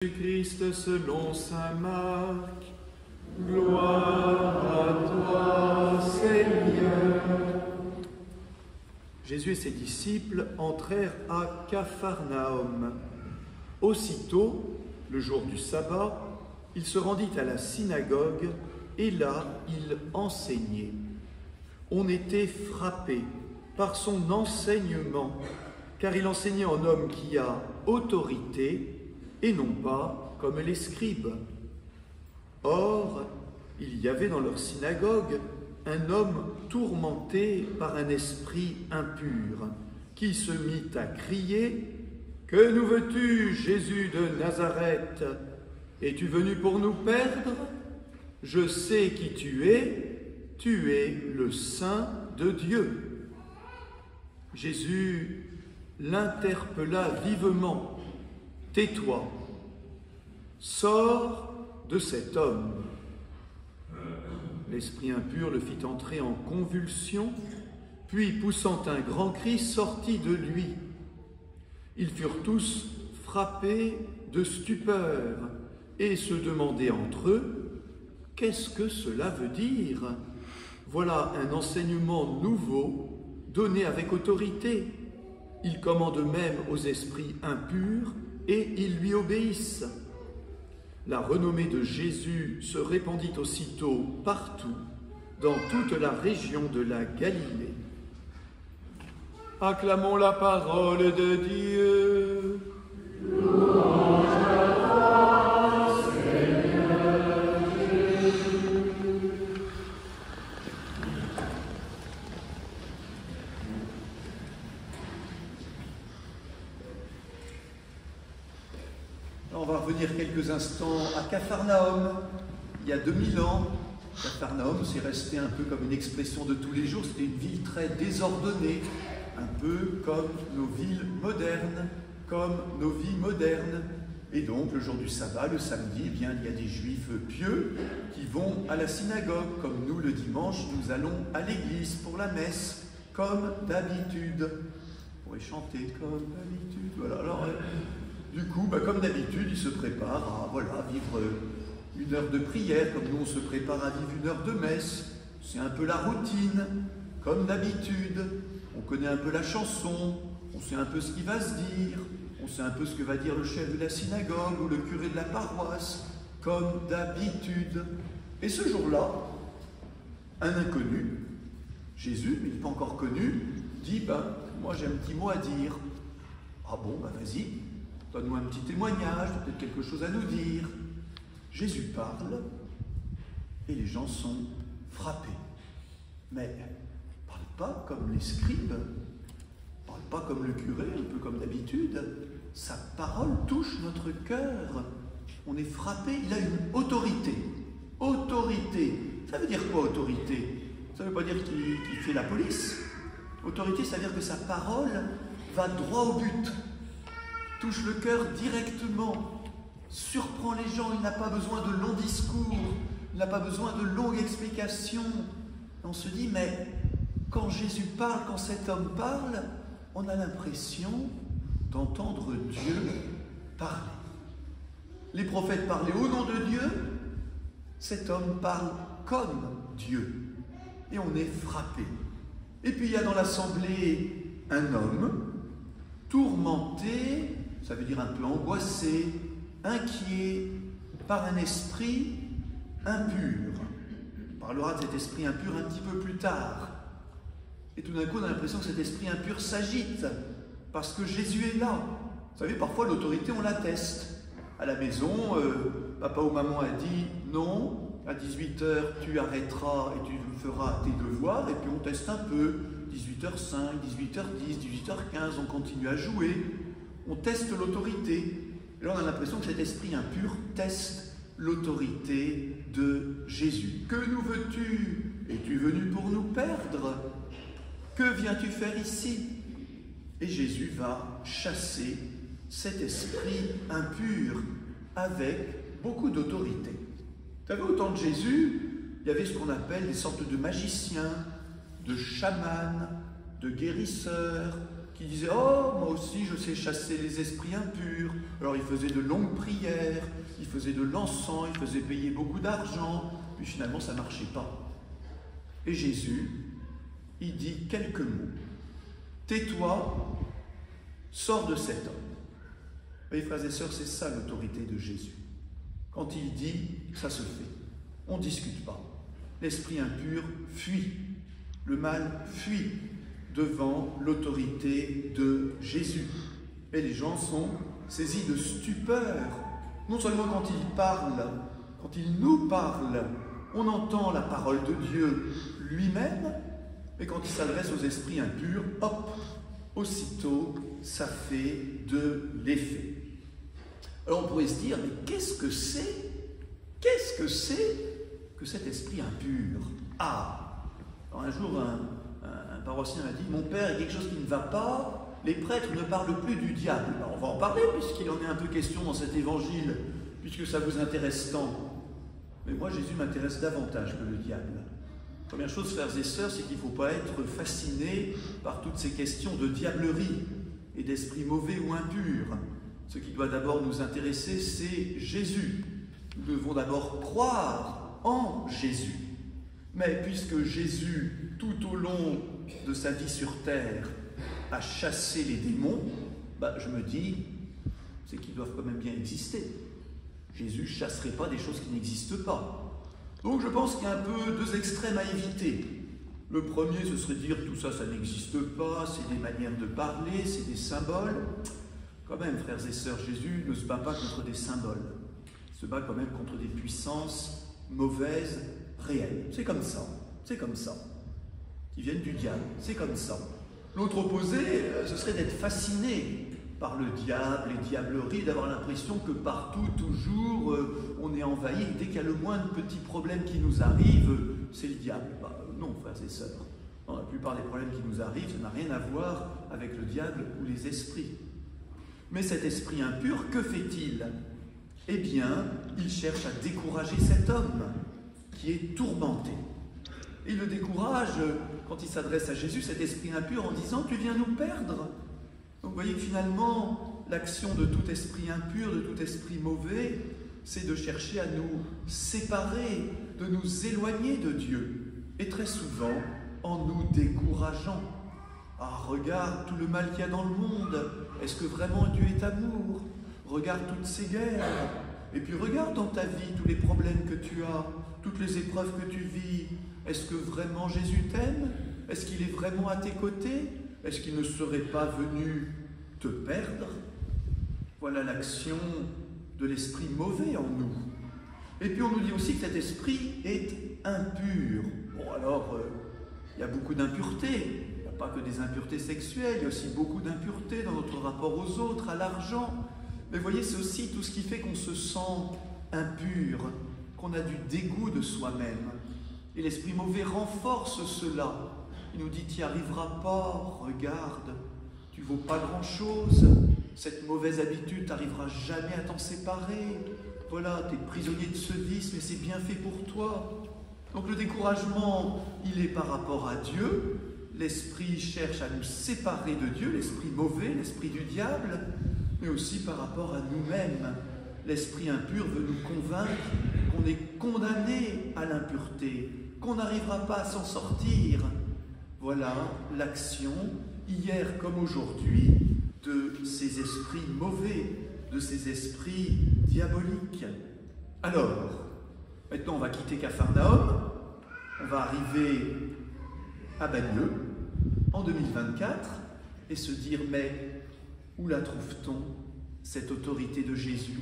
Christ selon saint Marc. Gloire à toi, Seigneur. Jésus et ses disciples entrèrent à Capharnaüm. Aussitôt, le jour du sabbat, il se rendit à la synagogue et là, il enseignait. On était frappé par son enseignement, car il enseignait en homme qui a autorité et non pas comme les scribes. Or, il y avait dans leur synagogue un homme tourmenté par un esprit impur, qui se mit à crier « Que nous veux-tu, Jésus de Nazareth? Es-tu venu pour nous perdre? Je sais qui tu es le Saint de Dieu. » Jésus l'interpella vivement. « Tais-toi, sors de cet homme. » L'esprit impur le fit entrer en convulsion, puis, poussant un grand cri, sortit de lui. Ils furent tous frappés de stupeur et se demandaient entre eux « Qu'est-ce que cela veut dire? Voilà un enseignement nouveau, donné avec autorité. Il commande même aux esprits impurs et ils lui obéissent. » La renommée de Jésus se répandit aussitôt partout, dans toute la région de la Galilée. Acclamons la parole de Dieu. Louange à toi, Seigneur Jésus. On va revenir quelques instants à Capharnaüm. Il y a 2000 ans, Capharnaüm, c'est resté un peu comme une expression de tous les jours. C'était une ville très désordonnée, un peu comme nos villes modernes, comme nos vies modernes. Et donc, le jour du sabbat, le samedi, eh bien, il y a des juifs pieux qui vont à la synagogue. Comme nous, le dimanche, nous allons à l'église pour la messe, comme d'habitude. On pourrait chanter comme d'habitude. Voilà. Alors, du coup, comme d'habitude, ils se préparent à vivre une heure de prière, comme nous on se prépare à vivre une heure de messe. C'est un peu la routine, comme d'habitude. On connaît un peu la chanson, on sait un peu ce qui va se dire, on sait un peu ce que va dire le chef de la synagogue ou le curé de la paroisse, comme d'habitude. Et ce jour-là, un inconnu, Jésus, mais il n'est pas encore connu, dit « Moi j'ai un petit mot à dire. » Ah bon, vas-y. Donne-nous un petit témoignage, peut-être quelque chose à nous dire. Jésus parle et les gens sont frappés. Mais il ne parle pas comme les scribes, il ne parle pas comme le curé, un peu comme d'habitude. Sa parole touche notre cœur. On est frappé, il a une autorité. Autorité. Ça veut dire quoi, autorité? Ça ne veut pas dire qu'il fait la police. Autorité, ça veut dire que sa parole va droit au but. Touche le cœur directement, surprend les gens, il n'a pas besoin de longs discours, il n'a pas besoin de longues explications. On se dit, mais quand Jésus parle, quand cet homme parle, on a l'impression d'entendre Dieu parler. Les prophètes parlaient au nom de Dieu, cet homme parle comme Dieu. Et on est frappé. Et puis il y a dans l'assemblée un homme tourmenté, ça veut dire un peu angoissé, inquiet, par un esprit impur. On parlera de cet esprit impur un petit peu plus tard. Et tout d'un coup, on a l'impression que cet esprit impur s'agite, parce que Jésus est là. Vous savez, parfois l'autorité, on la teste. À la maison, papa ou maman a dit « Non, à 18h, tu arrêteras et tu feras tes devoirs », et puis on teste un peu. 18h05, 18h10, 18h15, on continue à jouer, on teste l'autorité. Et là, on a l'impression que cet esprit impur teste l'autorité de Jésus. « Que nous veux-tu? Es-tu venu pour nous perdre? Que viens-tu faire ici ?» Et Jésus va chasser cet esprit impur avec beaucoup d'autorité. Vous savez, au temps de Jésus, il y avait ce qu'on appelle des sortes de magiciens, de chamans, de guérisseurs, qui disait « Oh, moi aussi je sais chasser les esprits impurs ». Alors il faisait de longues prières, il faisait de l'encens, il faisait payer beaucoup d'argent, puis finalement ça ne marchait pas. Et Jésus, il dit quelques mots. « Tais-toi, sors de cet homme ». Mes frères et sœurs, c'est ça l'autorité de Jésus. Quand il dit, ça se fait. On ne discute pas. L'esprit impur fuit. Le mal fuit devant l'autorité de Jésus. Et les gens sont saisis de stupeur. Non seulement quand il parle, quand il nous parle, on entend la parole de Dieu lui-même, mais quand il s'adresse aux esprits impurs, hop, aussitôt, ça fait de l'effet. Alors on pourrait se dire, mais qu'est-ce que c'est que cet esprit impur? Ah, alors un jour, un paroissien m'a dit, mon père, il y a quelque chose qui ne va pas, les prêtres ne parlent plus du diable. Alors on va en parler, puisqu'il en est un peu question dans cet évangile, puisque ça vous intéresse tant. Mais moi, Jésus m'intéresse davantage que le diable. Première chose, frères et sœurs, c'est qu'il ne faut pas être fasciné par toutes ces questions de diablerie et d'esprit mauvais ou impur. Ce qui doit d'abord nous intéresser, c'est Jésus. Nous devons d'abord croire en Jésus. Mais puisque Jésus, tout au long de sa vie sur terre, a chassé les démons, je me dis, c'est qu'ils doivent quand même bien exister. Jésus ne chasserait pas des choses qui n'existent pas. Donc je pense qu'il y a un peu deux extrêmes à éviter. Le premier, ce serait dire tout ça, ça n'existe pas, c'est des manières de parler, c'est des symboles. Quand même, frères et sœurs, Jésus ne se bat pas contre des symboles. Il se bat quand même contre des puissances mauvaises, réelles. C'est comme ça, qui viennent du diable, c'est comme ça. L'autre opposé, ce serait d'être fasciné par le diable, les diableries, d'avoir l'impression que partout, toujours, on est envahi. Dès qu'il y a le moindre petit problème qui nous arrive, c'est le diable. Non, frères et sœurs. Dans la plupart des problèmes qui nous arrivent, ça n'a rien à voir avec le diable ou les esprits. Mais cet esprit impur, que fait-il? Eh bien, il cherche à décourager cet homme qui est tourmenté. Il le décourage quand il s'adresse à Jésus, cet esprit impur, en disant « Tu viens nous perdre ». Donc vous voyez que finalement, l'action de tout esprit impur, de tout esprit mauvais, c'est de chercher à nous séparer, de nous éloigner de Dieu. Et très souvent, en nous décourageant. Ah, regarde tout le mal qu'il y a dans le monde. Est-ce que vraiment Dieu est amour? Regarde toutes ces guerres. Et puis regarde dans ta vie tous les problèmes que tu as, toutes les épreuves que tu vis. Est-ce que vraiment Jésus t'aime? Est-ce qu'il est vraiment à tes côtés? Est-ce qu'il ne serait pas venu te perdre? Voilà l'action de l'esprit mauvais en nous. Et puis on nous dit aussi que cet esprit est impur. Bon alors, il y a beaucoup d'impuretés. Il n'y a pas que des impuretés sexuelles, il y a aussi beaucoup d'impuretés dans notre rapport aux autres, à l'argent. Mais vous voyez, c'est aussi tout ce qui fait qu'on se sent impur, qu'on a du dégoût de soi-même. Et l'esprit mauvais renforce cela. Il nous dit, tu n'y arriveras pas, regarde, tu ne vaux pas grand-chose, cette mauvaise habitude, tu n'arriveras jamais à t'en séparer. Voilà, tu es prisonnier de ce vice, mais c'est bien fait pour toi. Donc le découragement, il est par rapport à Dieu. L'esprit cherche à nous séparer de Dieu, l'esprit mauvais, l'esprit du diable, mais aussi par rapport à nous-mêmes. L'esprit impur veut nous convaincre qu'on est condamné à l'impureté, qu'on n'arrivera pas à s'en sortir. Voilà l'action, hier comme aujourd'hui, de ces esprits mauvais, de ces esprits diaboliques. Alors, maintenant on va quitter Capharnaüm, on va arriver à Bagneux en 2024 et se dire, mais où la trouve-t-on, cette autorité de Jésus?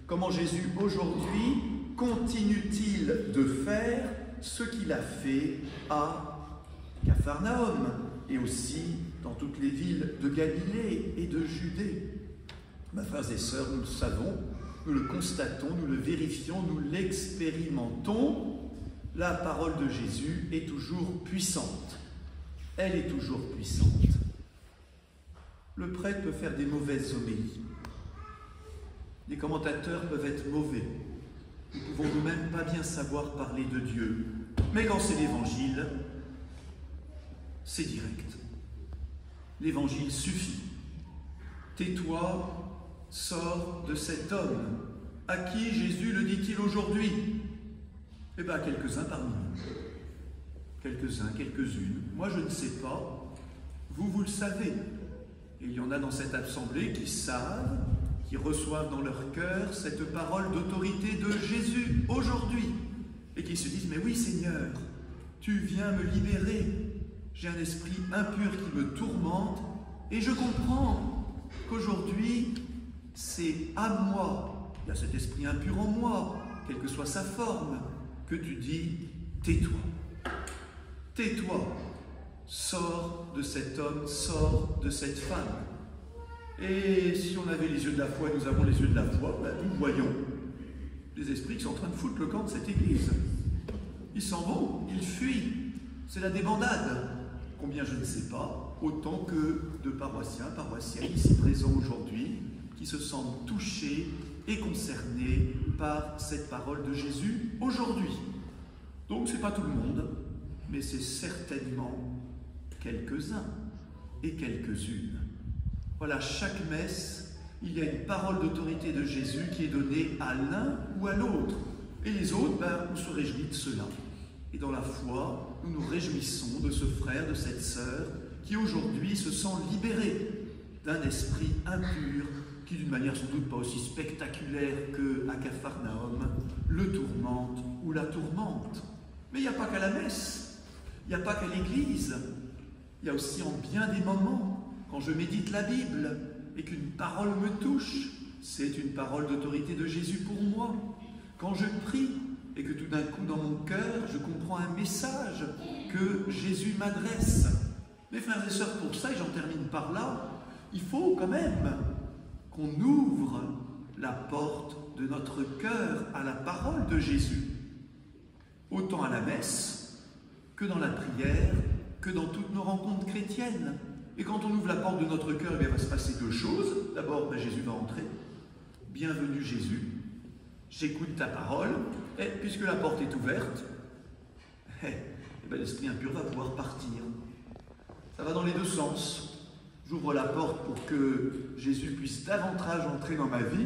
Comment Jésus aujourd'hui continue-t-il de faire ce qu'il a fait à Capharnaüm et aussi dans toutes les villes de Galilée et de Judée? Mes frères et sœurs, nous le savons, nous le constatons, nous le vérifions, nous l'expérimentons. La parole de Jésus est toujours puissante. Elle est toujours puissante. Le prêtre peut faire des mauvaises homélies. Les commentateurs peuvent être mauvais. Nous pouvons nous-mêmes pas bien savoir parler de Dieu. Mais quand c'est l'Évangile, c'est direct. L'évangile suffit. Tais-toi, sors de cet homme. À qui Jésus le dit-il aujourd'hui? Eh bien, quelques-uns parmi nous. Quelques-uns, quelques-unes. Moi, je ne sais pas. Vous le savez. Et il y en a dans cette assemblée qui savent, qui reçoivent dans leur cœur cette parole d'autorité de Jésus aujourd'hui. Et qui se disent, mais oui Seigneur, tu viens me libérer. J'ai un esprit impur qui me tourmente. Et je comprends qu'aujourd'hui, c'est à moi, il y a cet esprit impur en moi, quelle que soit sa forme, que tu dis, tais-toi. Tais-toi, sors de cet homme, sors de cette femme. Et si on avait les yeux de la foi, et nous avons les yeux de la foi, ben nous voyons les esprits qui sont en train de foutre le camp de cette église. Ils s'en vont, ils fuient, c'est la débandade. Combien je ne sais pas, autant que de paroissiens, paroissiennes ici présents aujourd'hui, qui se sentent touchés et concernés par cette parole de Jésus aujourd'hui. Donc ce n'est pas tout le monde, mais c'est certainement quelques-uns et quelques-unes. Voilà, chaque messe, il y a une parole d'autorité de Jésus qui est donnée à l'un ou à l'autre. Et les autres, ben, on se réjouit de cela. Et dans la foi, nous nous réjouissons de ce frère, de cette sœur, qui aujourd'hui se sent libéré d'un esprit impur, qui d'une manière sans doute pas aussi spectaculaire qu'à Capharnaüm, le tourmente ou la tourmente. Mais il n'y a pas qu'à la messe, il n'y a pas qu'à l'église, il y a aussi en bien des moments, quand je médite la Bible et qu'une parole me touche, c'est une parole d'autorité de Jésus pour moi. Quand je prie et que tout d'un coup dans mon cœur, je comprends un message que Jésus m'adresse. Mes frères et sœurs, pour ça, et j'en termine par là, il faut quand même qu'on ouvre la porte de notre cœur à la parole de Jésus. Autant à la messe, que dans la prière, que dans toutes nos rencontres chrétiennes. Et quand on ouvre la porte de notre cœur, il va se passer deux choses. D'abord, Jésus va entrer. Bienvenue Jésus, j'écoute ta parole. Et puisque la porte est ouverte, l'esprit impur va pouvoir partir. Ça va dans les deux sens. J'ouvre la porte pour que Jésus puisse davantage entrer dans ma vie.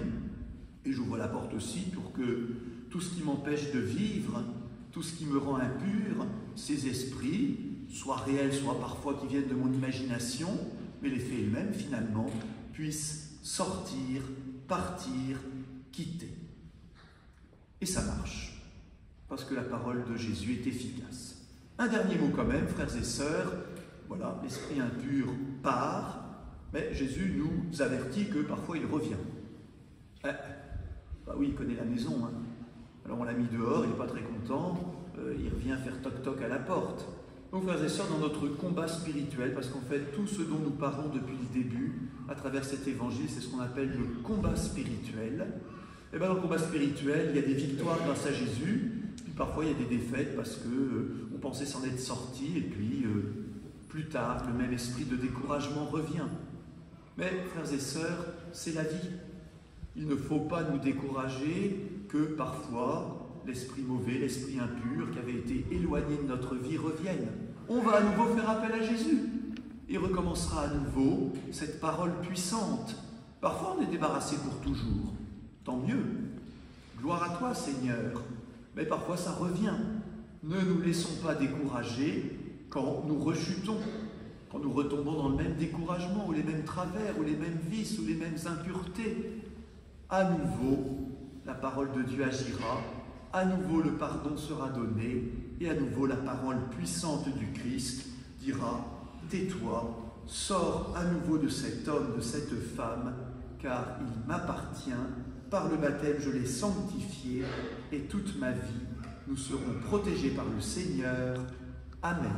Et j'ouvre la porte aussi pour que tout ce qui m'empêche de vivre, tout ce qui me rend impur, ces esprits, soit réels, soit parfois qui viennent de mon imagination, mais les faits eux-mêmes finalement, puissent sortir, partir, quitter. Et ça marche, parce que la parole de Jésus est efficace. Un dernier mot quand même, frères et sœurs, voilà, l'esprit impur part, mais Jésus nous avertit que parfois il revient. Bah oui, il connaît la maison, hein. Alors on l'a mis dehors, il n'est pas très content, il revient faire toc-toc à la porte. Donc frères et sœurs, dans notre combat spirituel, parce qu'en fait tout ce dont nous parlons depuis le début, à travers cet évangile, c'est ce qu'on appelle le combat spirituel. Et bien dans le combat spirituel, il y a des victoires grâce à Jésus, puis parfois il y a des défaites parce qu'on pensait s'en être sorti, et puis plus tard, le même esprit de découragement revient. Mais frères et sœurs, c'est la vie. Il ne faut pas nous décourager que parfois l'esprit mauvais, l'esprit impur qui avait été éloigné de notre vie revienne. On va à nouveau faire appel à Jésus et recommencera à nouveau cette parole puissante. Parfois on est débarrassé pour toujours, tant mieux. Gloire à toi Seigneur, mais parfois ça revient. Ne nous laissons pas décourager quand nous rechutons, quand nous retombons dans le même découragement ou les mêmes travers ou les mêmes vices ou les mêmes impuretés. À nouveau, la parole de Dieu agira, à nouveau le pardon sera donné, et à nouveau la parole puissante du Christ dira « Tais-toi, sors à nouveau de cet homme, de cette femme, car il m'appartient, par le baptême je l'ai sanctifié, et toute ma vie nous serons protégés par le Seigneur. Amen. »